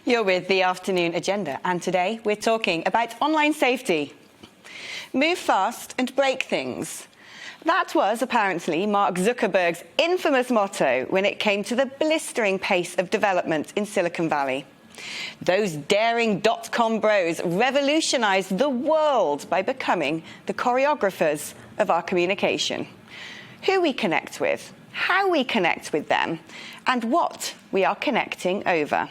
You're with the Afternoon Agenda, and today we're talking about online safety. Move fast and break things. That was apparently Mark Zuckerberg's infamous motto when it came to the blistering pace of development in Silicon Valley. Those daring dot-com bros revolutionized the world by becoming the choreographers of our communication. Who we connect with, how we connect with them, and what we are connecting over.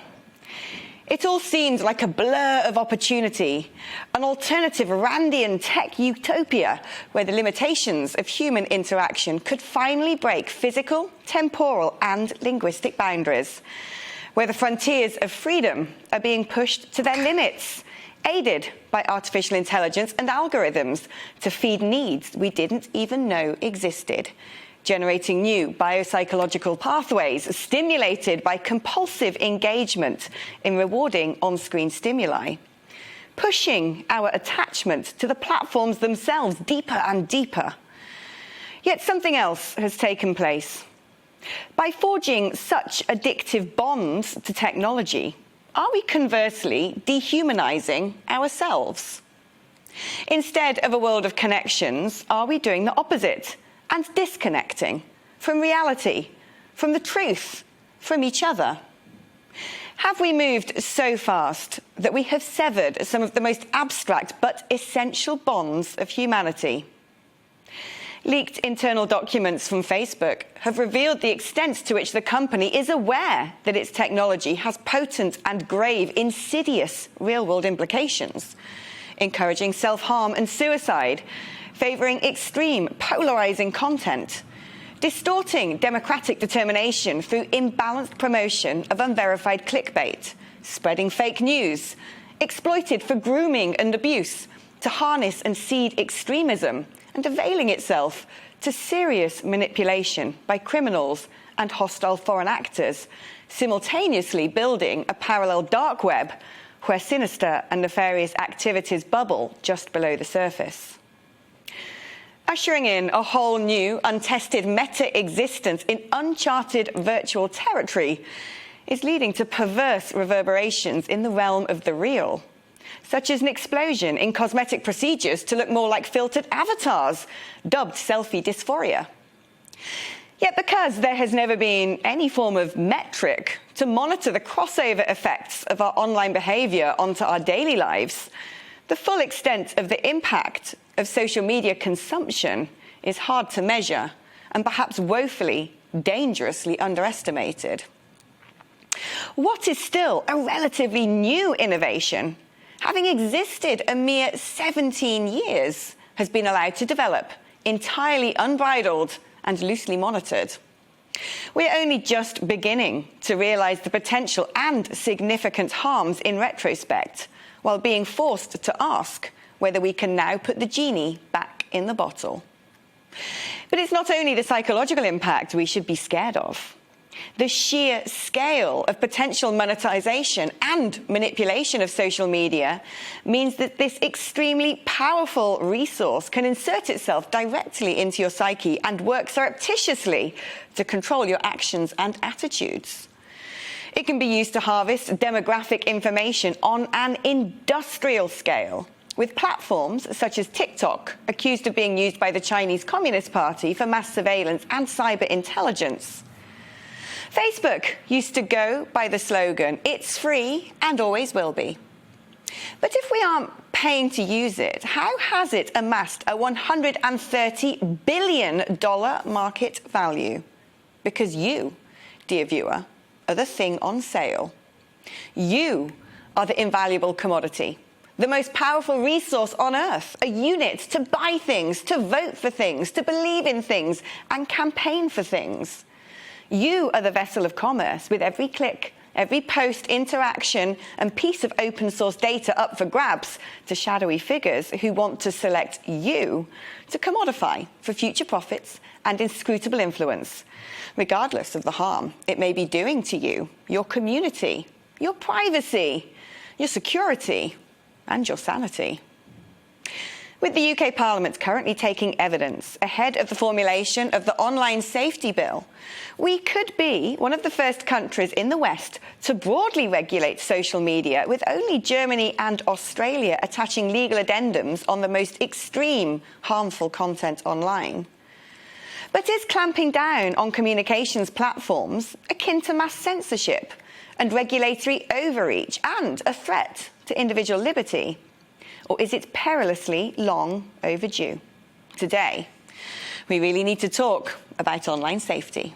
It all seemed like a blur of opportunity, an alternative Randian tech utopia where the limitations of human interaction could finally break physical, temporal, and linguistic boundaries, where the frontiers of freedom are being pushed to their limits, aided by artificial intelligence and algorithms to feed needs we didn't even know existed, generating new biopsychological pathways stimulated by compulsive engagement in rewarding on-screen stimuli, pushing our attachment to the platforms themselves deeper and deeper. Yet something else has taken place. By forging such addictive bonds to technology, are we conversely dehumanizing ourselves? Instead of a world of connections, are we doing the opposite and disconnecting from reality, from the truth, from each other? Have we moved so fast that we have severed some of the most abstract but essential bonds of humanity? Leaked internal documents from Facebook have revealed the extent to which the company is aware that its technology has potent and grave, insidious real-world implications, encouraging self-harm and suicide, favouring extreme, polarising content, distorting democratic determination through imbalanced promotion of unverified clickbait, spreading fake news, exploited for grooming and abuse, to harness and seed extremism, and availing itself to serious manipulation by criminals and hostile foreign actors, simultaneously building a parallel dark web where sinister and nefarious activities bubble just below the surface. Ushering in a whole new, untested meta-existence in uncharted virtual territory is leading to perverse reverberations in the realm of the real, such as an explosion in cosmetic procedures to look more like filtered avatars, dubbed selfie dysphoria. Yet because there has never been any form of metric to monitor the crossover effects of our online behaviour onto our daily lives, the full extent of the impact of social media consumption is hard to measure and perhaps woefully, dangerously underestimated. What is still a relatively new innovation, having existed a mere 17 years, has been allowed to develop, entirely unbridled and loosely monitored. We're only just beginning to realise the potential and significant harms in retrospect, while being forced to ask whether we can now put the genie back in the bottle. But it's not only the psychological impact we should be scared of. The sheer scale of potential monetization and manipulation of social media means that this extremely powerful resource can insert itself directly into your psyche and work surreptitiously to control your actions and attitudes. It can be used to harvest demographic information on an industrial scale, with platforms such as TikTok accused of being used by the Chinese Communist Party for mass surveillance and cyber intelligence. Facebook used to go by the slogan, "It's free and always will be." But if we aren't paying to use it, how has it amassed a $130 billion market value? Because you, dear viewer, are the thing on sale. You are the invaluable commodity, the most powerful resource on earth, a unit to buy things, to vote for things, to believe in things, and campaign for things. You are the vessel of commerce, with every click, every post, interaction, and piece of open source data up for grabs to shadowy figures who want to select you to commodify for future profits and inscrutable influence, regardless of the harm it may be doing to you, your community, your privacy, your security, and your sanity. With the UK Parliament currently taking evidence ahead of the formulation of the online safety bill, we could be one of the first countries in the West to broadly regulate social media, with only Germany and Australia attaching legal addendums on the most extreme harmful content online. But is clamping down on communications platforms akin to mass censorship and regulatory overreach and a threat to individual liberty? Or is it perilously long overdue? Today, we really need to talk about online safety.